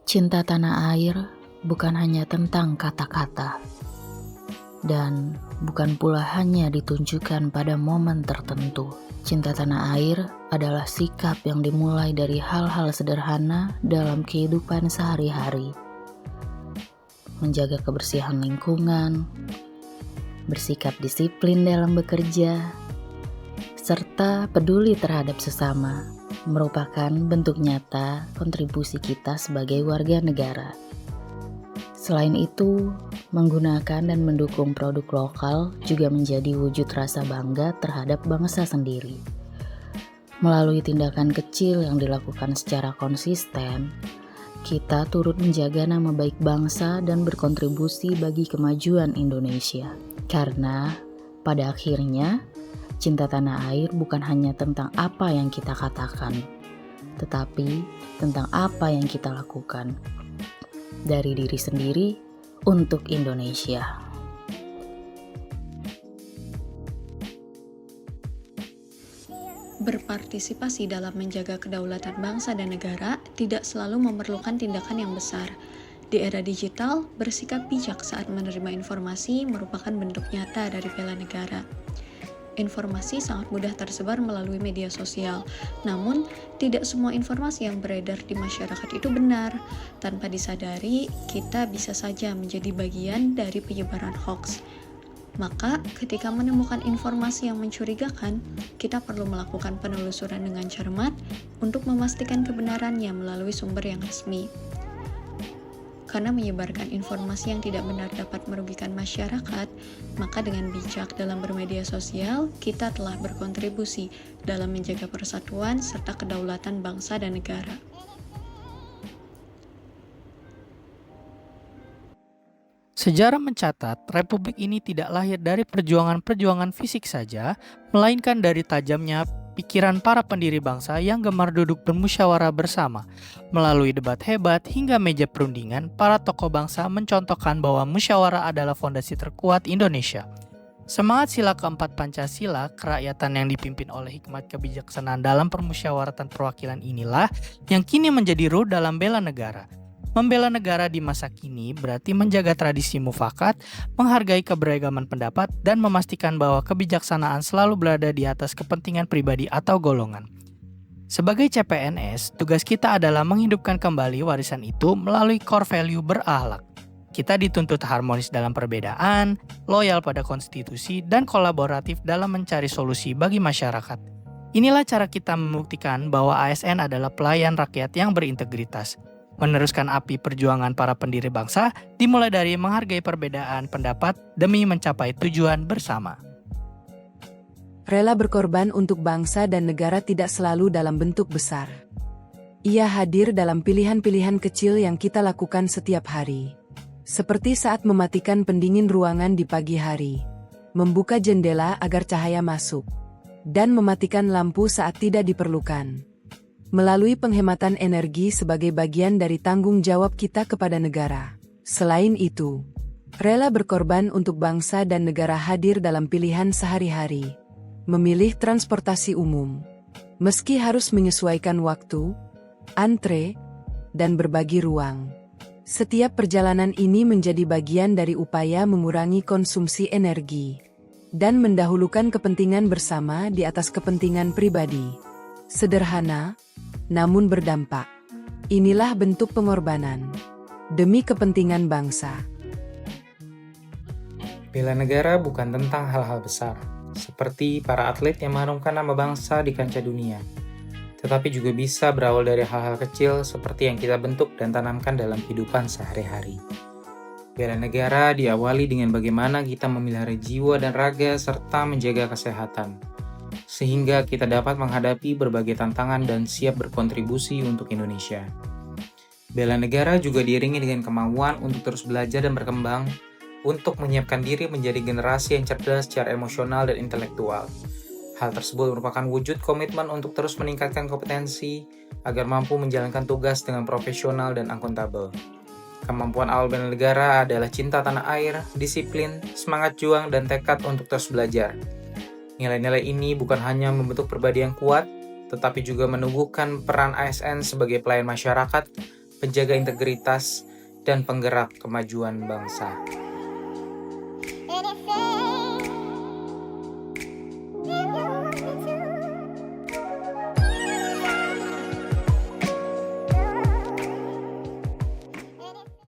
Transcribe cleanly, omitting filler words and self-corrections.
Cinta tanah air bukan hanya tentang kata-kata, dan bukan pula hanya ditunjukkan pada momen tertentu. Cinta tanah air adalah sikap yang dimulai dari hal-hal sederhana dalam kehidupan sehari-hari. Menjaga kebersihan lingkungan, bersikap disiplin dalam bekerja, serta peduli terhadap sesama, merupakan bentuk nyata kontribusi kita sebagai warga negara. Selain itu, menggunakan dan mendukung produk lokal juga menjadi wujud rasa bangga terhadap bangsa sendiri. Melalui tindakan kecil yang dilakukan secara konsisten, kita turut menjaga nama baik bangsa dan berkontribusi bagi kemajuan Indonesia. Karena pada akhirnya, cinta tanah air bukan hanya tentang apa yang kita katakan, tetapi tentang apa yang kita lakukan. Dari diri sendiri untuk Indonesia. Berpartisipasi dalam menjaga kedaulatan bangsa dan negara tidak selalu memerlukan tindakan yang besar. Di era digital, bersikap bijak saat menerima informasi merupakan bentuk nyata dari bela negara. Informasi sangat mudah tersebar melalui media sosial, namun tidak semua informasi yang beredar di masyarakat itu benar. Tanpa disadari, kita bisa saja menjadi bagian dari penyebaran hoax. Maka, ketika menemukan informasi yang mencurigakan, kita perlu melakukan penelusuran dengan cermat untuk memastikan kebenarannya melalui sumber yang resmi. Karena menyebarkan informasi yang tidak benar dapat merugikan masyarakat, maka dengan bijak dalam bermedia sosial, kita telah berkontribusi dalam menjaga persatuan serta kedaulatan bangsa dan negara. Sejarah mencatat, republik ini tidak lahir dari perjuangan-perjuangan fisik saja, melainkan dari tajamnya pikiran para pendiri bangsa yang gemar duduk bermusyawarah bersama. Melalui debat hebat hingga meja perundingan, para tokoh bangsa mencontohkan bahwa musyawarah adalah fondasi terkuat Indonesia. Semangat sila keempat Pancasila, kerakyatan yang dipimpin oleh hikmat kebijaksanaan dalam permusyawaratan perwakilan inilah yang kini menjadi ruh dalam bela negara. Membela negara di masa kini berarti menjaga tradisi mufakat, menghargai keberagaman pendapat, dan memastikan bahwa kebijaksanaan selalu berada di atas kepentingan pribadi atau golongan. Sebagai CPNS, tugas kita adalah menghidupkan kembali warisan itu melalui core value berakhlak. Kita dituntut harmonis dalam perbedaan, loyal pada konstitusi, dan kolaboratif dalam mencari solusi bagi masyarakat. Inilah cara kita membuktikan bahwa ASN adalah pelayan rakyat yang berintegritas. Meneruskan api perjuangan para pendiri bangsa dimulai dari menghargai perbedaan pendapat demi mencapai tujuan bersama. Rela berkorban untuk bangsa dan negara tidak selalu dalam bentuk besar. Ia hadir dalam pilihan-pilihan kecil yang kita lakukan setiap hari. Seperti saat mematikan pendingin ruangan di pagi hari, membuka jendela agar cahaya masuk, dan mematikan lampu saat tidak diperlukan. Melalui penghematan energi sebagai bagian dari tanggung jawab kita kepada negara. Selain itu, rela berkorban untuk bangsa dan negara hadir dalam pilihan sehari-hari. Memilih transportasi umum, meski harus menyesuaikan waktu, antre, dan berbagi ruang. Setiap perjalanan ini menjadi bagian dari upaya mengurangi konsumsi energi dan mendahulukan kepentingan bersama di atas kepentingan pribadi. Sederhana, namun berdampak. Inilah bentuk pengorbanan demi kepentingan bangsa. Bela negara bukan tentang hal-hal besar, seperti para atlet yang mengharumkan nama bangsa di kancah dunia, tetapi juga bisa berawal dari hal-hal kecil seperti yang kita bentuk dan tanamkan dalam kehidupan sehari-hari. Bela negara diawali dengan bagaimana kita memelihara jiwa dan raga serta menjaga kesehatan, sehingga kita dapat menghadapi berbagai tantangan dan siap berkontribusi untuk Indonesia. Bela negara juga diiringi dengan kemauan untuk terus belajar dan berkembang, untuk menyiapkan diri menjadi generasi yang cerdas secara emosional dan intelektual. Hal tersebut merupakan wujud komitmen untuk terus meningkatkan kompetensi agar mampu menjalankan tugas dengan profesional dan akuntabel. Kemampuan awal bela negara adalah cinta tanah air, disiplin, semangat juang, dan tekad untuk terus belajar. Nilai-nilai ini bukan hanya membentuk pribadi yang kuat, tetapi juga menumbuhkan peran ASN sebagai pelayan masyarakat, penjaga integritas, dan penggerak kemajuan bangsa. Anything